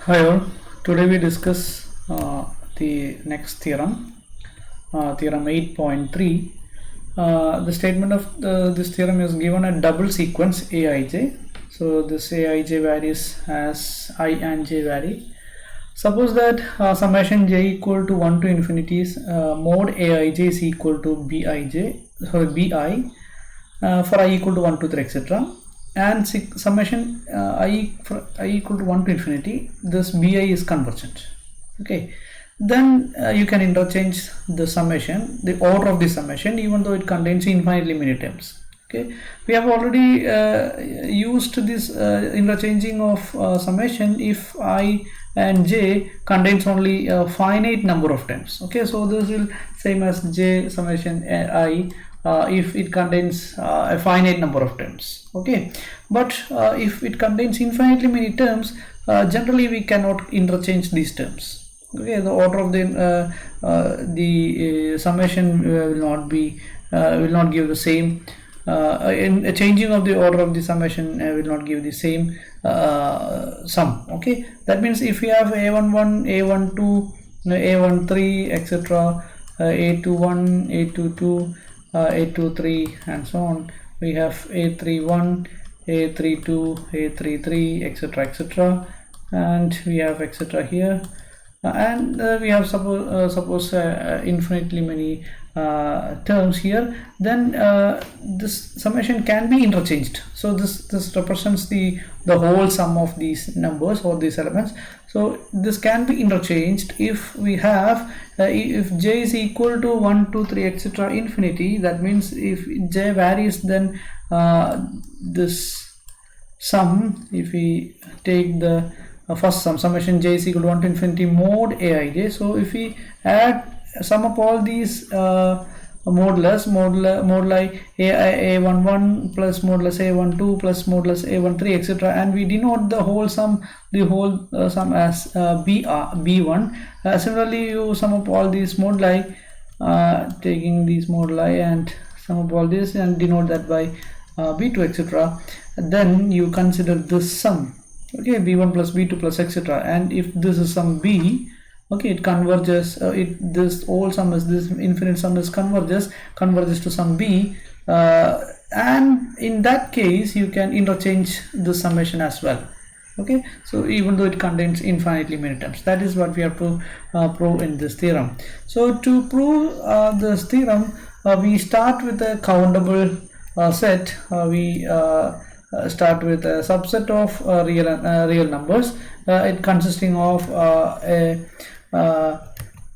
Hi all. Today we discuss the next theorem, theorem 8.3. The statement of this theorem is given a double sequence Aij. So this Aij varies as I and j vary. Suppose that summation j equal to 1 to infinity is mod Aij is equal to bi for I equal to 1 to 3 etc. And summation I for I equal to 1 to infinity, this bi is convergent. Okay, then you can interchange the summation, the order of the summation, even though it contains infinitely many terms. Okay, we have already used this interchanging of summation if I and j contains only a finite number of terms. Okay, so this will same as j summation I if it contains a finite number of terms. Okay, but if it contains infinitely many terms, generally we cannot interchange these terms. Okay, the order of the summation will not give the same. In changing of the order of the summation will not give the same sum. Okay, that means if we have a11, a12, a13 etc, a21, a22, a23 and so on, we have a31, a32, a33 etc etc, and we have etc here, and we have suppose infinitely many terms here. Then this summation can be interchanged. So this represents the whole sum of these numbers or these elements. So this can be interchanged if we have if j is equal to 1 2 3 etc infinity. That means if j varies, then this sum, if we take the first sum, summation j is equal to 1 to infinity mod aij. So if we sum up all these moduli a11 plus modulus a12 plus modulus a13 etc, and we denote the whole sum as b1. Similarly, you sum up all these moduli, taking these moduli and sum up all this and denote that by b2 etc. Then you consider this sum. Okay, b1 plus b2 plus etc, and if this is some b, okay, it converges, this whole sum is, this infinite sum is converges to some b, and in that case you can interchange the summation as well. Okay, so even though it contains infinitely many terms, that is what we have to prove in this theorem. So to prove this theorem, we start with a countable set. We start with a subset of real numbers, it consisting of a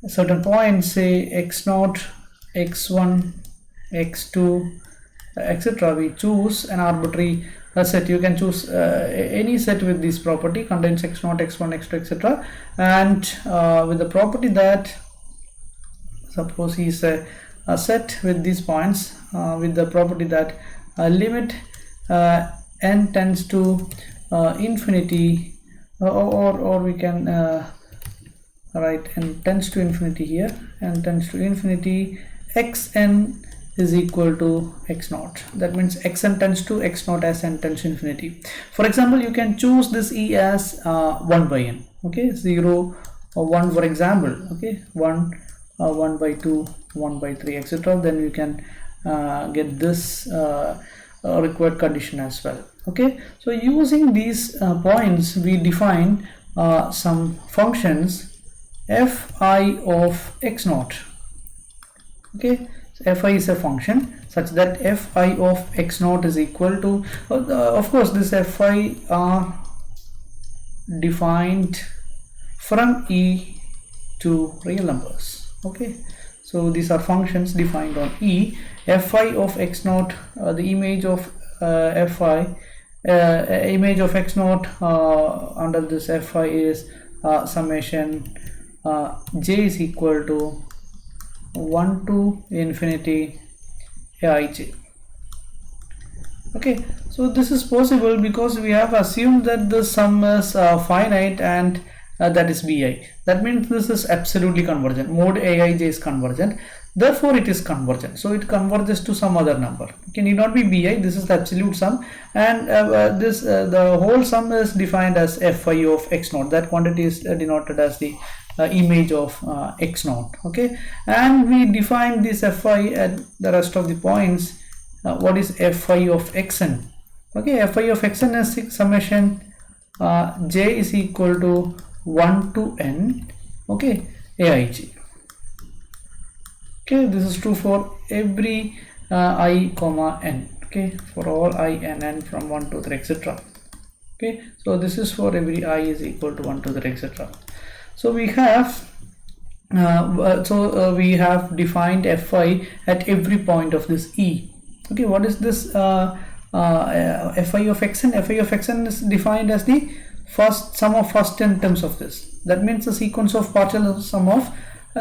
certain points, say x0, x1, x2 etc. We choose an arbitrary set. You can choose any set with this property, contains x0, x1, x2 etc, and with the property that, suppose is a set with these points, with the property that limit n tends to infinity, or we can write n tends to infinity here, n tends to infinity, xn is equal to x0. That means xn tends to x0 as n tends to infinity. For example, you can choose this e as 1 by n. Okay, 0 or 1 for example. Okay, 1 1 by 2, 1 by 3 etc. Then you can get this required condition as well. Okay, so using these points, we define some functions fi of x0. Okay, so fi is a function such that fi of x0 is equal to, of course this fi are defined from e to real numbers. Okay, so these are functions defined on e. Fi of x0, the image of fi, image of x0 under this fi is summation j is equal to 1 to infinity aij. Okay, so this is possible because we have assumed that the sum is finite, and that is bi. That means this is absolutely convergent. Mode aij is convergent, therefore it is convergent. So it converges to some other number. It need not be bi. This is the absolute sum, and the whole sum is defined as fi of x naught. That quantity is denoted as the image of x naught. Okay, and we define this fi at the rest of the points. What is fi of xn? Okay, fi of xn is summation j is equal to 1 to n, okay, aij. Okay, this is true for every I comma n. Okay, for all I and n from 1 to 3, etc. Okay, so this is for every I is equal to 1 to 3, etc. So we have we have defined fi at every point of this E. Okay, what is this fi of xn? Fi of xn is defined as the first sum of first 10 terms of this. That means the sequence of partial sum of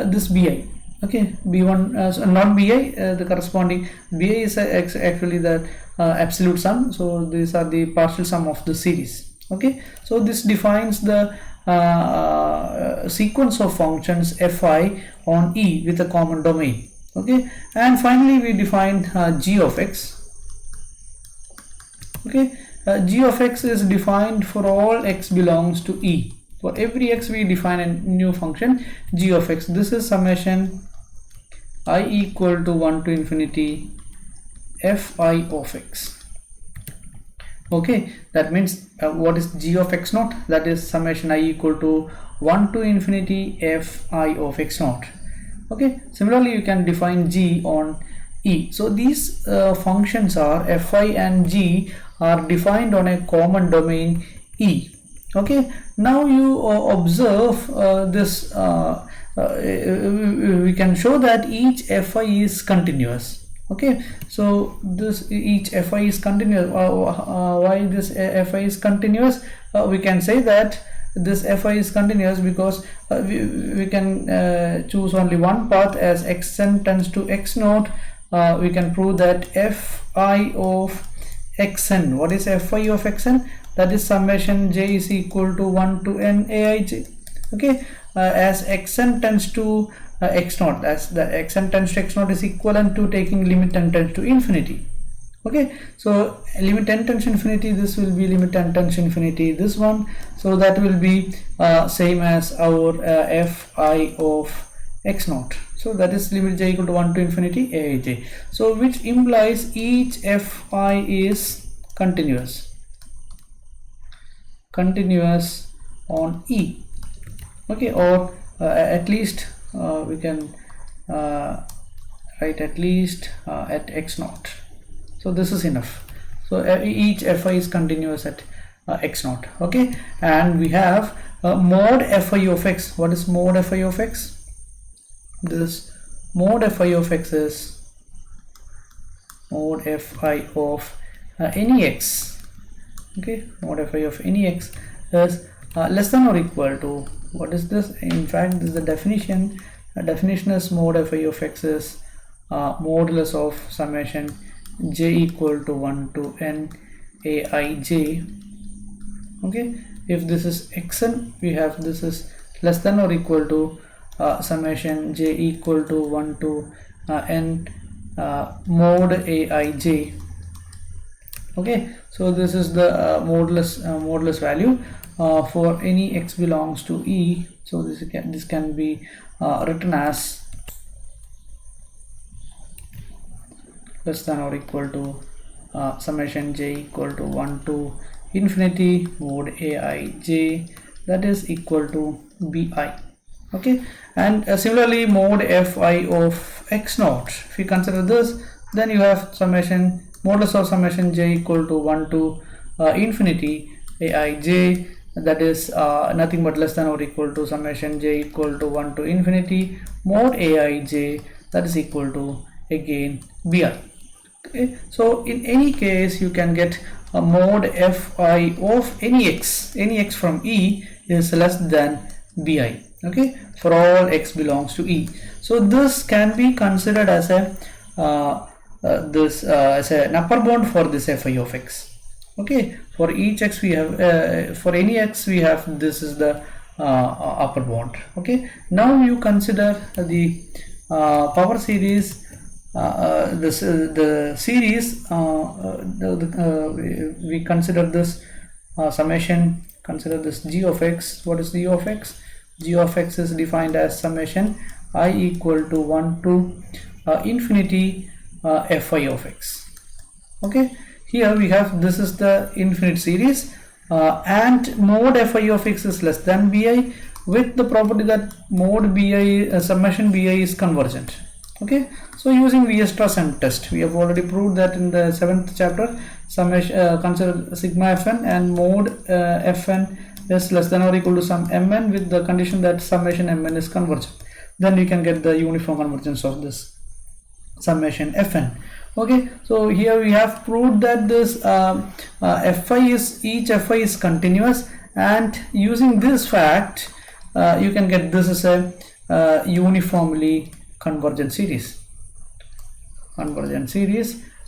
this bi. Okay, b1 not bi, the corresponding bi is actually the absolute sum. So these are the partial sum of the series. Okay, so this defines the sequence of functions fi on E with a common domain. Okay, and finally we define g of x. Okay, g of x is defined for all x belongs to E. For every x we define a new function g of x. This is summation I equal to 1 to infinity fi of x. Okay, that means what is g of x naught? That is summation I equal to 1 to infinity fi of x naught. Okay, similarly you can define g on E. So these functions are fi and g are defined on a common domain E. Okay, now you observe this we can show that each fi is continuous. Okay, so this each fi is continuous. Why this fi is continuous? We can say that this fi is continuous because we can choose only one path. As xn tends to x naught, we can prove that fi of xn. What is fi of xn? That is summation j is equal to 1 to n aij. Okay, as xn tends to x naught, as the xn tends to x naught is equivalent to taking limit n tends to infinity. Okay, so limit n tends to infinity, this will be limit n tends to infinity, this one. So that will be same as our fi of x naught. So that is limit j equal to 1 to infinity aij. So which implies each fi is continuous on E. Okay, or at least we can write at least at x naught. So this is enough. So each fi is continuous at x naught. Okay, and we have mod fi of x. What is mod fi of x? This mod fi of x is mod fi of any x. Okay, mod fi of any x is less than or equal to, what is this? In fact, this is the definition. The definition is mod fi of x is modulus of summation j equal to 1 to n aij. Okay, if this is xn, we have this is less than or equal to summation j equal to 1 to n mod aij. Okay, so this is the modulus value for any x belongs to E. So this can be written as less than or equal to summation j equal to 1 to infinity mod aij, that is equal to bi. Okay, and similarly mod fi of x naught, if you consider this, then you have summation modulus of summation j equal to 1 to infinity aij, that is nothing but less than or equal to summation j equal to 1 to infinity mod aij, that is equal to again bi. Okay, so in any case you can get a mod fi of any x from E is less than bi. Okay, for all x belongs to E. So this can be considered as a as an upper bound for this fi of x. Okay, for each x we have for any x we have, this is the upper bound. Okay, now you consider the power series. The series we consider this summation. Consider this g of x. What is g of x? G of x is defined as summation I equal to 1 to infinity fi of x. Okay, here we have, this is the infinite series, and mode fi of x is less than bi, with the property that mode bi summation bi is convergent. Okay, so using Weierstrass test, we have already proved that in the 7th chapter. Summation consider sigma fn and mode fn is less than or equal to some mn, with the condition that summation mn is convergent. Then you can get the uniform convergence of this summation fn. Okay, so here we have proved that this each fi is continuous, and using this fact you can get this is a uniformly convergent series.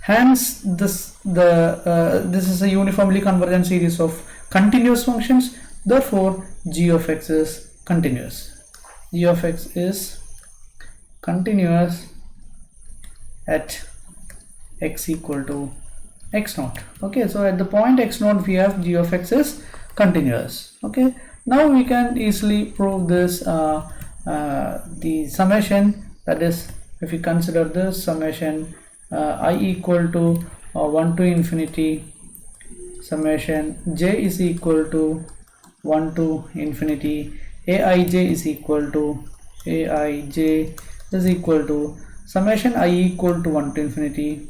Hence this is a uniformly convergent series of continuous functions. Therefore g of x is continuous. G of x is continuous at x equal to x naught. Okay, so at the point x naught we have g of x is continuous. Okay, now we can easily prove this the summation, that is, if you consider this summation I equal to 1 to infinity summation j is equal to 1 to infinity aij is equal to summation I equal to 1 to infinity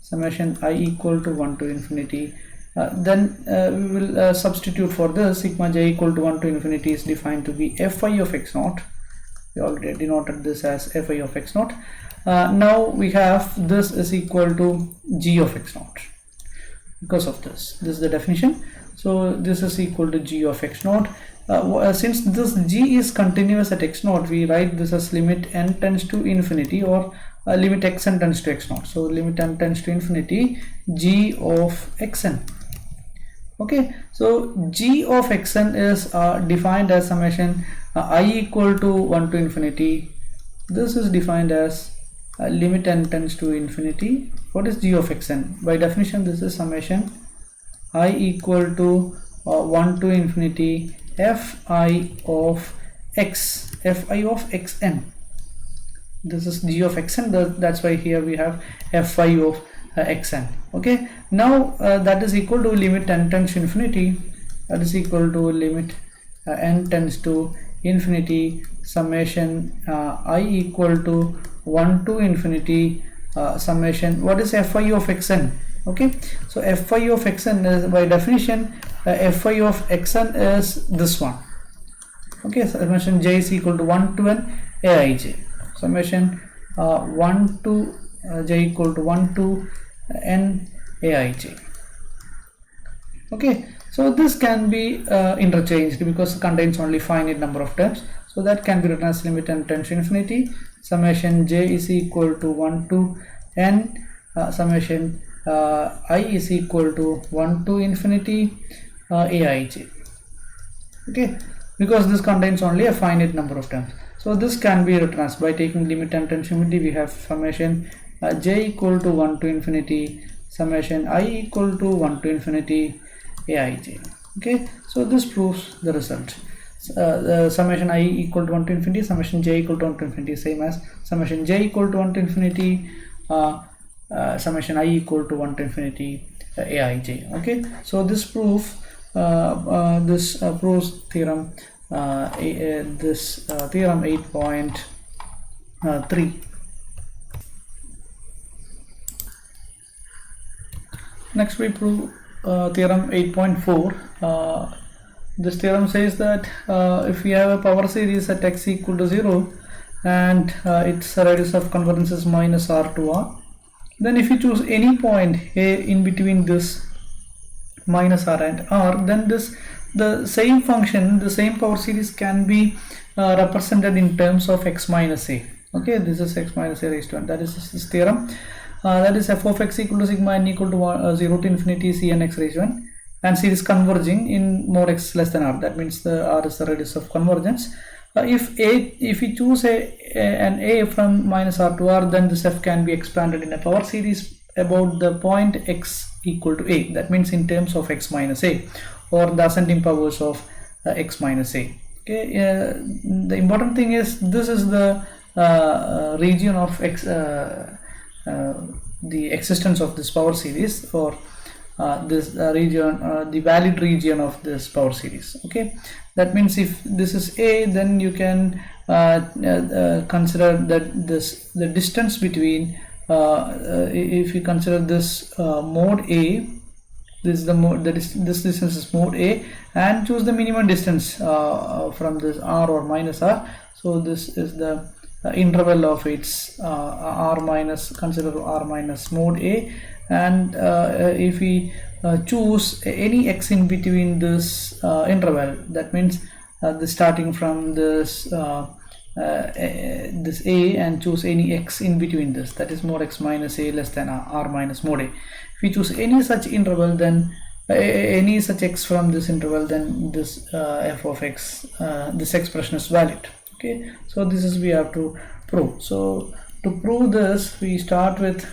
summation I equal to 1 to infinity. Then we will substitute for this. Sigma j equal to 1 to infinity is defined to be fi of x naught. We already denoted this as fi of x naught. Now we have this is equal to g of x naught. Because of this is the definition. So this is equal to g of x naught. Since this g is continuous at x naught, we write this as limit n tends to infinity, or limit xn tends to x naught. So limit n tends to infinity g of xn. Okay, so g of xn is defined as summation I equal to 1 to infinity. This is defined as limit n tends to infinity. What is g of xn? By definition, this is summation I equal to 1 to infinity fi of xn. This is g of xn. That's why here we have fi of xn. Okay, now that is equal to limit n tends to infinity. That is equal to limit n tends to infinity summation I equal to 1 to infinity summation. What is fi of xn? Okay, so fi of xn is, by definition, fi of xn is this one. Okay, summation j is equal to 1 to n aij. Summation 1 to j equal to 1 to n aij. Okay, so this can be interchanged because it contains only finite number of terms. So that can be written as limit n tends to infinity summation j is equal to 1 to n summation I is equal to 1 to infinity aij. Okay, because this contains only a finite number of terms. So this can be written as, by taking limit n tends to infinity, we have summation j equal to 1 to infinity summation I equal to 1 to infinity aij. Okay, so this proves the result. The summation I equal to 1 to infinity summation j equal to 1 to infinity, same as summation j equal to 1 to infinity summation I equal to 1 to infinity aij. Okay, so this proves proves theorem theorem 8.3. Next we prove theorem 8.4. This theorem says that if we have a power series at x equal to 0 and its radius of convergence is minus r to r, then if you choose any point a in between this minus r and r, then the same function, the same power series can be represented in terms of x minus a. Okay, this is x minus a raised to n. That is this theorem. That is f of x equal to sigma n equal to 0 to infinity cn x raised to n, and series converging in mod x less than r. That means the r is the radius of convergence. If we choose an a from minus r to r, then this f can be expanded in a power series about the point x equal to a. That means in terms of x minus a, or the ascending powers of x minus a. Okay, the important thing is this is the region of x, the existence of this power series, or this region, the valid region of this power series. Okay, that means if this is a, then you can consider that the distance between if you consider this mode a, this is the mode, this distance is mode a, and choose the minimum distance from this r or minus r. So this is the interval of its r minus, consider r minus mode a, and if we choose any x in between this interval, that means the starting from this this a, and choose any x in between this, that is mod x minus a less than r minus mod a. If we choose any such interval, then any such x from this interval, then this f of x, this expression is valid. Okay, so this is we have to prove. So to prove this, we start with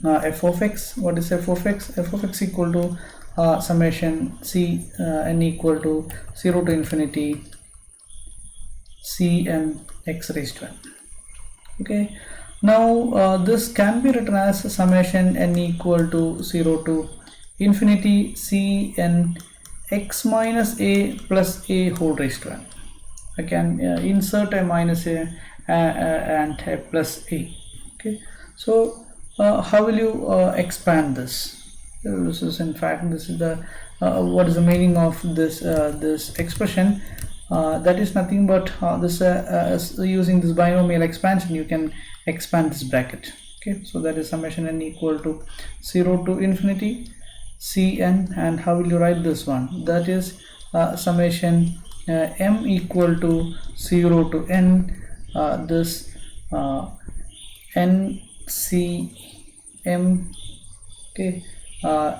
f of x. What is f of x? F of x equal to summation c n equal to 0 to infinity cn x raised to n. Okay, now this can be written as summation n equal to 0 to infinity cn x minus a plus a whole raised to n. I can insert a minus a and a plus a. Okay, so how will you expand this? This is, in fact, this is the what is the meaning of this this expression? That is nothing but this using this binomial expansion, you can expand this bracket. Okay, so that is summation n equal to 0 to infinity cn, and how will you write this one? That is summation m equal to 0 to n this n c m, okay, a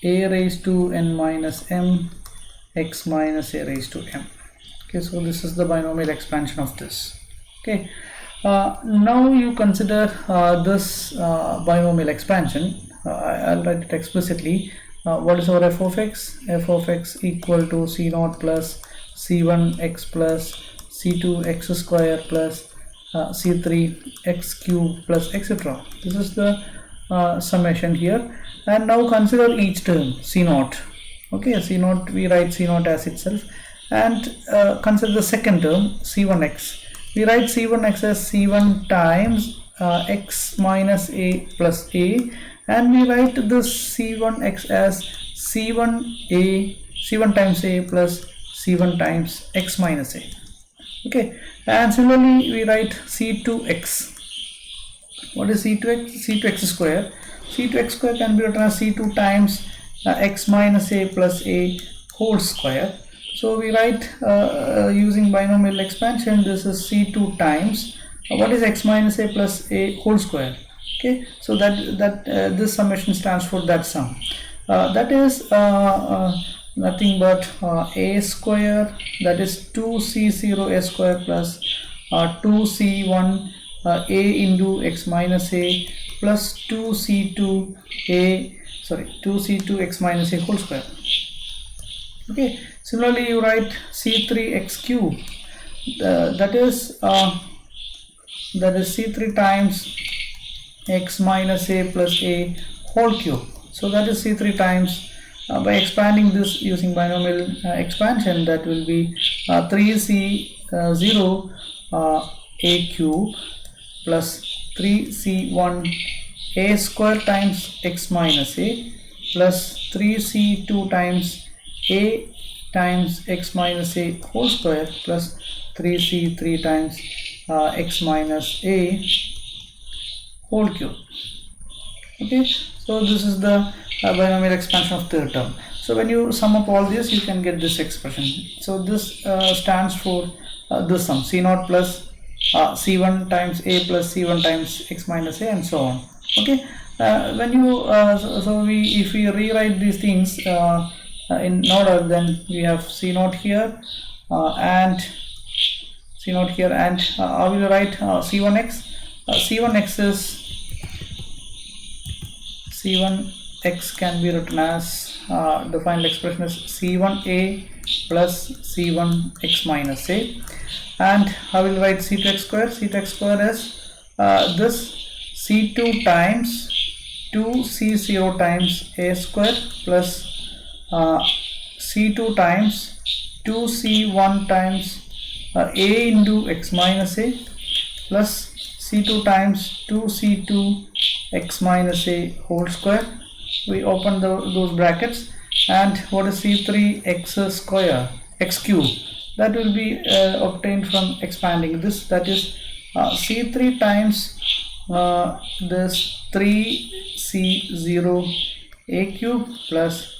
raised to n minus m x minus a raised to m. Okay, so this is the binomial expansion of this. Okay, now you consider this binomial expansion. I'll write it explicitly. What is our f of x? F of x equal to c0 plus c1 x plus c2 x square plus c3 x cube plus etc. This is the summation here, and now consider each term c0. Okay, c0, we write c0 as itself, and consider the second term c1x. We write c1x as c1 times x minus a plus a, and we write this c1x as c1 times a plus c1 times x minus a. Okay, and similarly we write c2x. What is c2x? c2x square. c2x square can be written as c2 times x minus a plus a whole square. So we write using binomial expansion, this is c2 times what is x minus a plus a whole square. Okay, so that this summation stands for that sum. That is nothing but a square, that is 2c0 a square plus 2c1 a into x minus a plus 2c2 x minus a whole square. Okay, similarly you write c3 x cube, that is c3 times x minus a plus a whole cube. So that is c3 times, by expanding this using binomial expansion, that will be 3c0 a cube plus 3c1 a square times x minus a plus 3c2 times a times x minus a whole square plus 3c3 times x minus a whole cube. Okay, so this is the binomial expansion of third term. So when you sum up all this, you can get this expression. So this stands for this sum, c0 plus c1 times a plus c1 times x minus a, and so on. Okay, when you so we if we rewrite these things in order, then we have C naught here and C naught here, and I will write C1x. C1x is C1x can be written as the final expression is C1a plus C1x minus a, and I will write C2x square. C2x square is this C2 times 2C0 times a square plus C2 times 2C1 times a into x minus a plus C2 times 2C2 x minus a whole square. We open those brackets, and what is C3 x square, x cube, that will be obtained from expanding this, that is C3 times this 3C0 a cube plus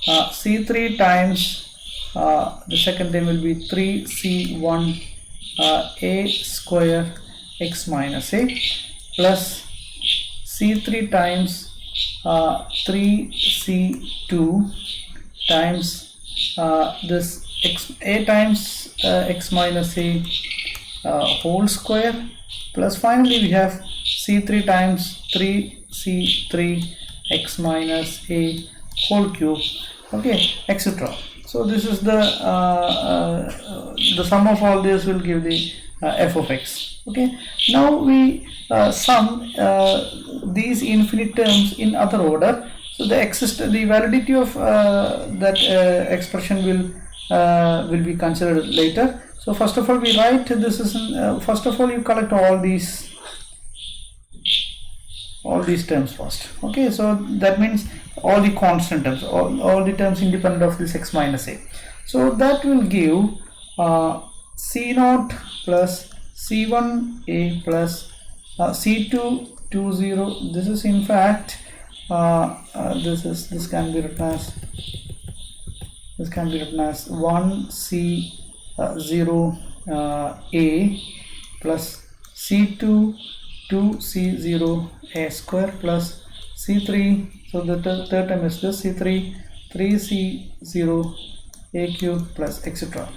C3 times the second term will be 3C1 a square x minus a plus C3 times 3C2 times this a times x minus a whole square plus finally we have C3 times 3C3 x minus a whole cube, okay, etc. So this is the sum of all this will give the f of x. Okay, now we sum these infinite terms in other order. So the validity of that expression will be considered later. So first of all we write this is first of all you collect all these terms first. Okay, so that means all the constant terms, all the terms independent of this x minus a. So that will give c naught plus c1a plus c2 20. This is in fact this can be written as 1c0 a plus c2 2c0 a square plus c3, so the third term is this c3 3c0 a cube plus etc.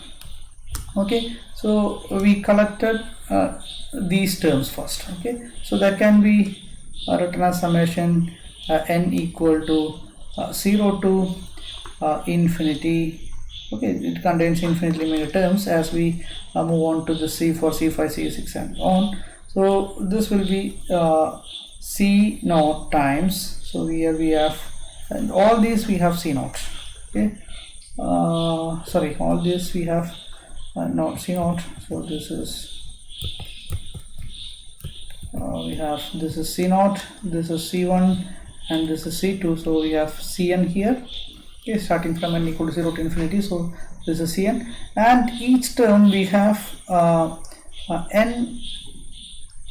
Okay, so we collected these terms first. Okay, so that can be written as summation n equal to 0 to infinity. Okay, it contains infinitely many terms as we move on to the C4, C5, C6 and on. So this will be C naught times, so here we have, and all these we have C naught. Okay, sorry, all this we have not C naught. So this is we have, this is C naught, this is C1 and this is C2, so we have Cn here. Okay, starting from n equal to 0 to infinity, so this is Cn, and each term we have n.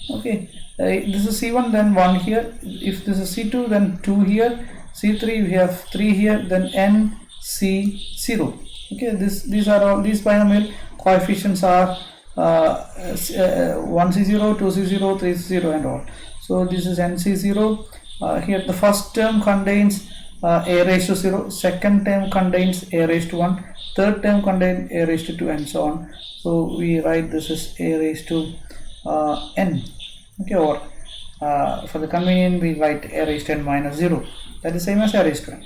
Okay, this is C1, then 1 here. If this is C2, then 2 here. C3 we have 3 here, then n C0. Okay, these are all, these binomial coefficients are 1C0, 2C0, 3C0 and all. So this is NC0. Here the first term contains a raised to 0, second term contains a raised to 1, third term contains a raised to 2 and so on. So we write this as a raised to n. Okay, or for the convenience we write a raised to n minus 0, that is same as a raised to n.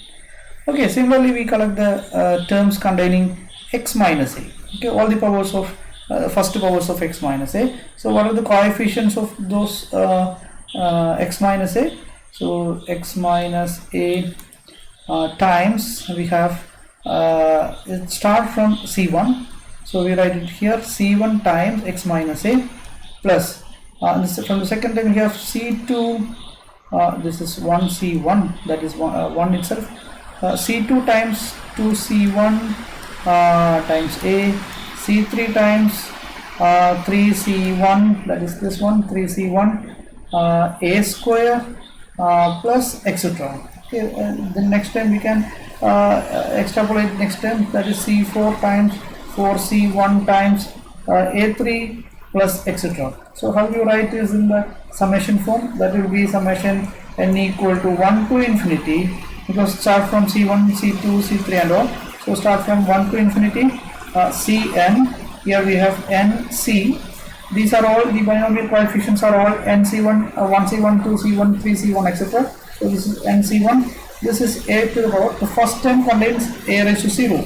Okay, similarly we collect the terms containing x minus a. Okay, all the powers of first powers of x minus a. So what are the coefficients of those x minus a? So x minus a times we have it start from C1, so we write it here C1 times x minus a plus from the second term we have C2, this is 1C1, that is 1 itself, C2 times 2C1 times a, C3 times 3C1, that is this one, 3C1 a square plus etc. Okay, the next time we can extrapolate next term, that is C4 times 4C1 times A3 plus etc. So how do you write this in the summation form? That will be summation n equal to 1 to infinity, because start from c1, c2, c3 and all. So start from 1 to infinity, cn. Here we have nc. These are all the binomial coefficients are all nc1, 1c1, 2c1, 3c1, etc. So this is nc1. This is a to the power. The first term contains a raised to 0.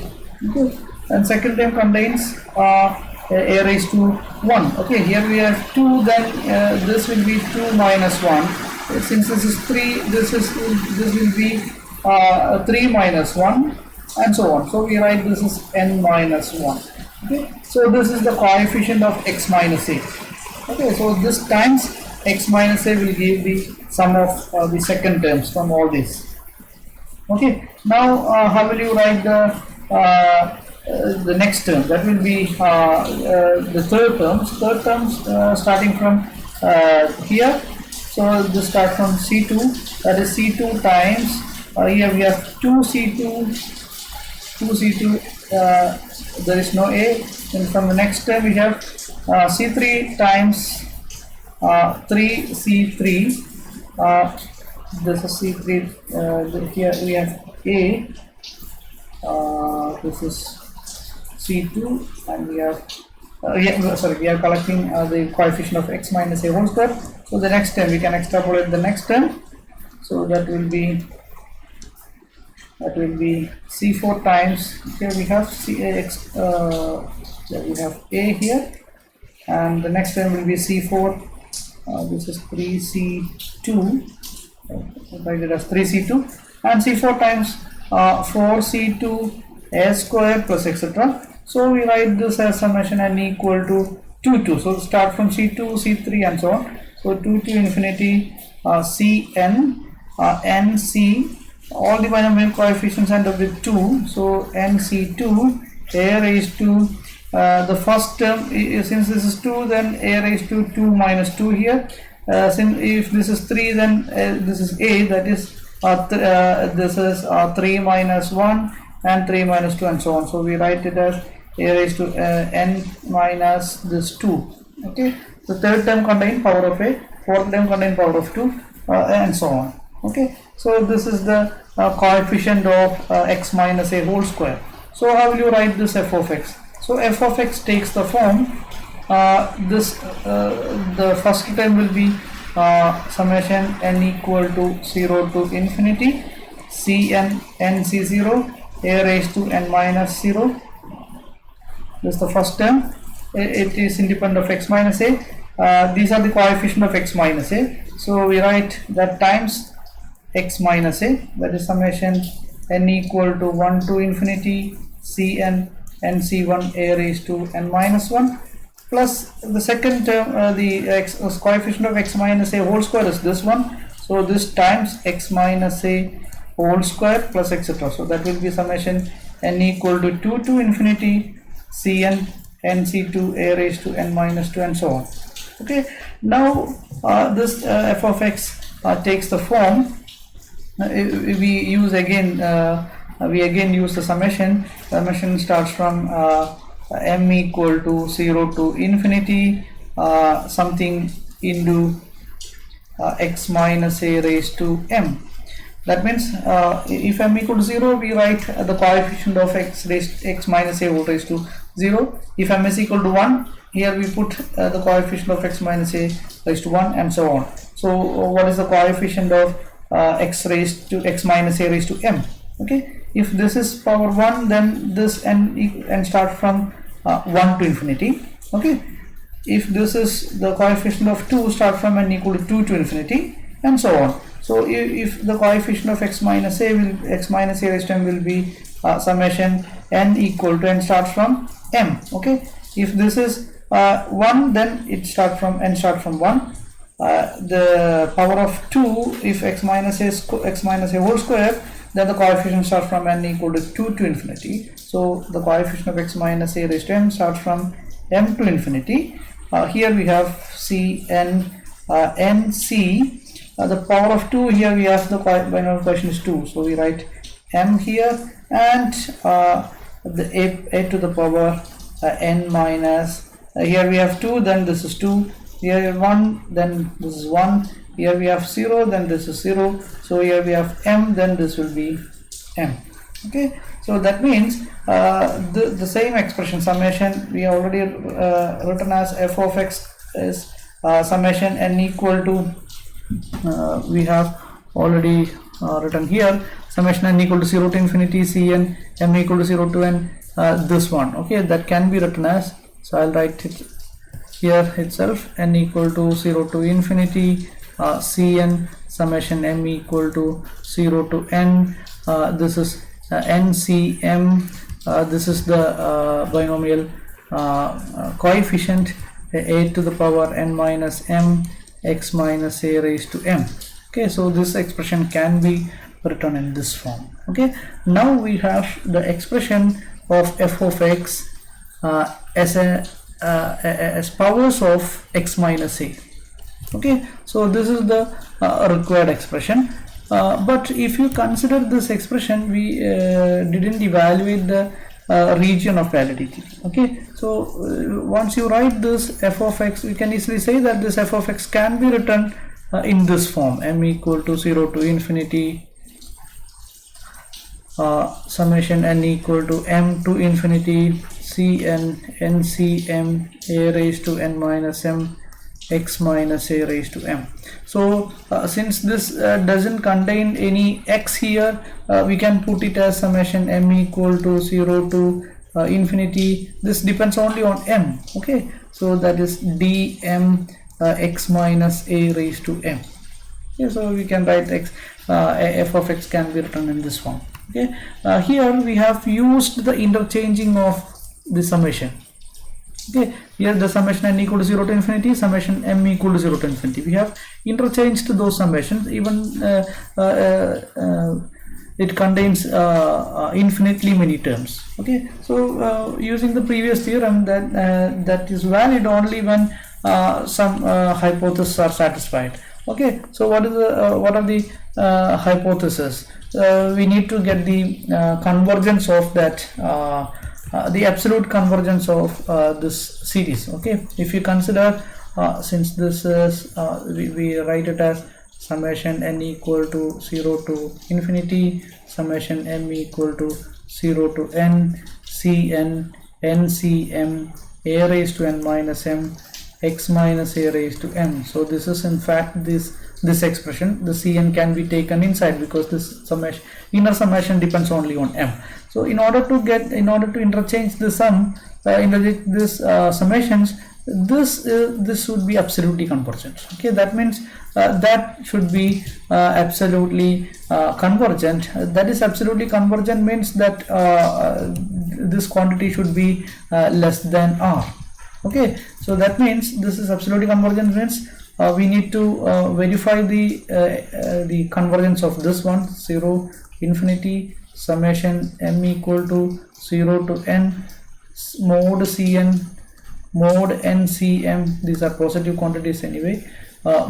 Okay. And second term contains a raised to 1. Okay. Here we have 2. Then this will be 2 minus 1. Since this is 3, this will be 3 minus 1, and so on. So we write this is n minus 1. Okay. So this is the coefficient of x minus a. Okay. So this times x minus a will give the sum of the second terms from all these. Okay. Now how will you write the next term? That will be the third terms. Starting from here. So this start from c2. That is c2 times. Here we have 2c2. There is no a. And from the next term we have c3 times 3c3. This is c3. Here we have a. This is c2, and we have we are collecting the coefficient of x minus a whole square. So the next term we can extrapolate the next term. So that will be c4 times. Here we have we have a here, and the next term will be c4. This is 3c2. Divided as 3c2, and c4 times 4c2 a square plus etc. So we write this as summation n equal to 2 to. So start from c2, c3 and so on. So 2 to infinity cn nc, all the binomial coefficients end up with 2. So nc2 a raised to the first term, since this is 2, then a raised to 2 minus 2 here. Since if this is 3, then this is a, that is this is 3 minus 1 and 3 minus 2 and so on. So we write it as a raised to n minus this 2. Okay. The third term contains power of a, fourth term contains power of 2 and so on. Okay. So this is the coefficient of x minus a whole square. So how will you write this f of x? So f of x takes the form, the first term will be summation n equal to 0 to infinity cn nc0 a raised to n minus 0. This is the first term. It is independent of x minus a. These are the coefficient of x minus a. So we write that times x minus a, that is summation n equal to 1 to infinity cn nc1 a raised to n minus 1, plus the second term, the coefficient of x minus a whole square is this one. So this times x minus a whole square plus etc. So that will be summation n equal to 2 to infinity cn nc2 a raised to n minus 2 and so on. Okay. Now this f of x takes the form. We use again use the summation. Summation starts from m equal to 0 to infinity something into x minus a raised to m. That means if m equal to 0, we write the coefficient of x minus a whole raised to 0. If m is equal to 1, here we put the coefficient of x minus a raised to 1 and so on. So what is the coefficient of x minus a raised to m? Okay. If this is power 1, then this n start from 1 to infinity. Okay. If this is the coefficient of 2, start from n equal to 2 to infinity and so on. So if the coefficient of x minus a raised to m will be summation n equal to n starts from m. Okay. If this is 1, then it start from 1. The power of 2, if x minus a whole square, then the coefficient starts from n equal to 2 to infinity. So the coefficient of x minus a raised to m starts from m to infinity. Here we have cn nc. The power of 2, here we have the binomial coefficient is 2. So we write m here, and the a to the power n minus, here we have 2, then this is 2, here 1, then this is 1, here we have 0, then this is 0. So here we have m, then this will be m. Okay, so that means the same expression summation we already written as f of x is summation n equal to we have already written here summation n equal to 0 to infinity cn m equal to 0 to n, this one. Okay, that can be written as, so I'll write it here itself, n equal to 0 to infinity cn summation m equal to 0 to n, this is ncm, this is the binomial coefficient a to the power n minus m x minus a raised to m. Okay, so this expression can be written in this form. Okay, now we have the expression of f of x as powers of x minus a. Okay, so this is the required expression, but if you consider this expression, we didn't evaluate the region of validity. Okay, so once you write this f of x, we can easily say that this f of x can be written in this form, m equal to 0 to infinity summation n equal to m to infinity cn ncm a raised to n minus m x minus a raised to m. So since this doesn't contain any x here, we can put it as summation m equal to 0 to infinity, this depends only on m. Okay, so that is dm x minus a raised to m. Okay, so we can write x f of x can be written in this form. Okay, here we have used the interchanging of the summation. Okay, here the summation n equal to 0 to infinity, summation m equal to 0 to infinity, we have interchanged those summations. Even it contains infinitely many terms. Okay, so using the previous theorem, that is valid only when some hypotheses are satisfied. Okay, so what are the hypotheses? We need to get the convergence of that, the absolute convergence of this series. Okay, if you consider since this is we write it as summation n equal to 0 to infinity summation m equal to 0 to n cn ncm a raised to n minus m x minus a raised to m. So this is in fact this expression. The cn can be taken inside because this summation, inner summation, depends only on m. So in order to interchange the sum, this summations, this should be absolutely convergent. Okay, that means that should be absolutely convergent. That is absolutely convergent means that this quantity should be less than r. Okay, so that means this is absolutely convergent means we need to verify the convergence of this one, 0 infinity summation m equal to 0 to n mod cn mod ncm, these are positive quantities anyway,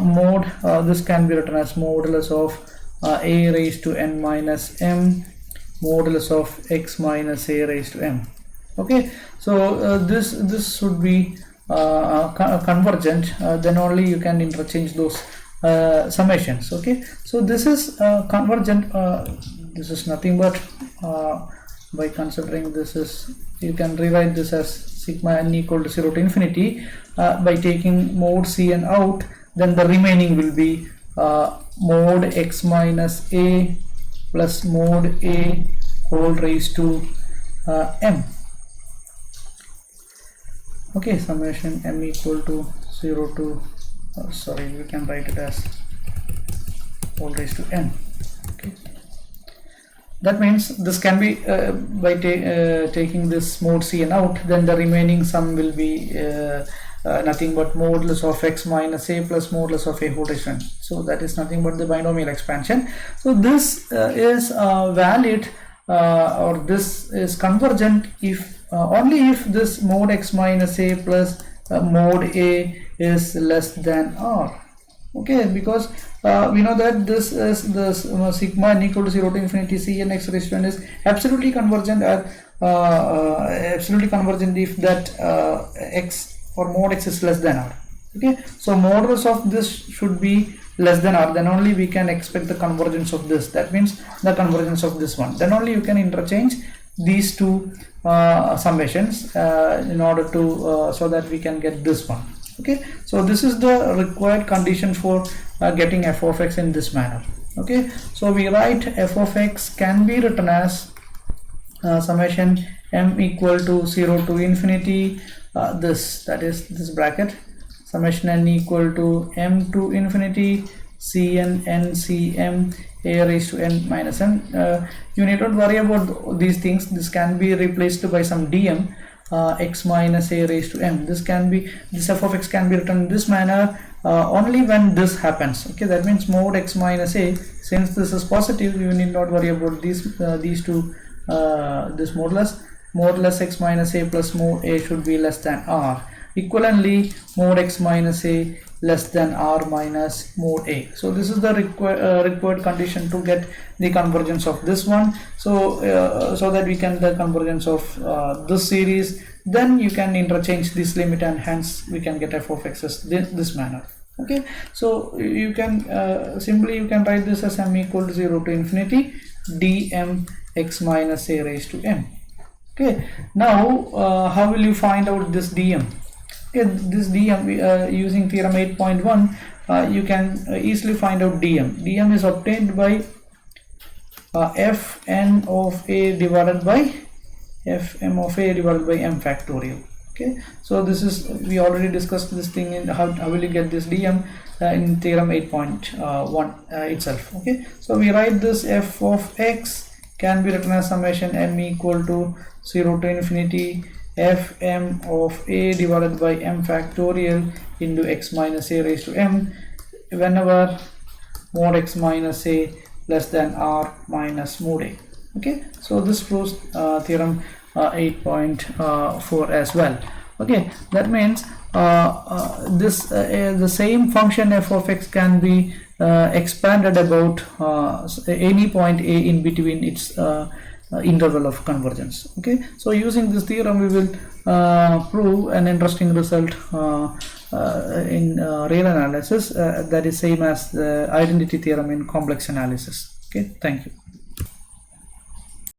mod this can be written as modulus of a raised to n minus m modulus of x minus a raised to m. Okay, so this should be convergent, then only you can interchange those summations. Okay, so this is convergent. This is nothing but by considering this is, you can rewrite this as sigma n equal to 0 to infinity by taking mod cn out, then the remaining will be mod x minus a plus mod a whole raised to m. Okay, summation m equal to 0 to sorry, we can write it as whole raised to n. Okay, that means this can be by taking this mod cn out, then the remaining sum will be nothing but modulus of x minus a plus modulus of a whole raised to n. So that is nothing but the binomial expansion. So this is valid or this is convergent if only if this mod x minus a plus mod a is less than r. Okay, because we know that this is the sigma n equal to 0 to infinity cn x raised to n is absolutely convergent if that x or mod x is less than r. Okay, so modulus of this should be less than r, then only we can expect the convergence of this. That means the convergence of this one. Then only you can interchange these two summations in order to so that we can get this one. Okay, so this is the required condition for getting f of x in this manner. Okay, so we write f of x can be written as summation m equal to 0 to infinity this, that is this bracket, summation n equal to m to infinity cn n cm a raised to n minus n. You need not worry about these things. This can be replaced by some dm x minus a raised to m. This f of x can be written in this manner only when this happens. Okay, that means mod x minus a, since this is positive, you need not worry about these two, this modulus x minus a plus mod a should be less than r. Equivalently, mod x minus a less than r minus mod a. So this is the required condition to get the convergence of this one. So so that we can the convergence of this series, then you can interchange this limit and hence we can get f of x as this manner. Okay, so you can simply you can write this as m equal to 0 to infinity dm x minus a raised to m. Okay, now how will you find out this dm? Okay, this dm using theorem 8.1 you can easily find out dm. Dm is obtained by fn of a divided by fm of a divided by m factorial. Okay, so this is, we already discussed this thing in how will you get this dm in theorem 8.1 itself. Okay, so we write this f of x can be written as summation m equal to 0 to infinity fm of a divided by m factorial into x minus a raised to m whenever mod x minus a less than r minus mod a. Okay, so this proves theorem 8.4 as well. Okay, that means the same function f of x can be expanded about any point a in between its interval of convergence. Okay, so using this theorem we will prove an interesting result in real analysis that is same as the identity theorem in complex analysis. Okay, thank you.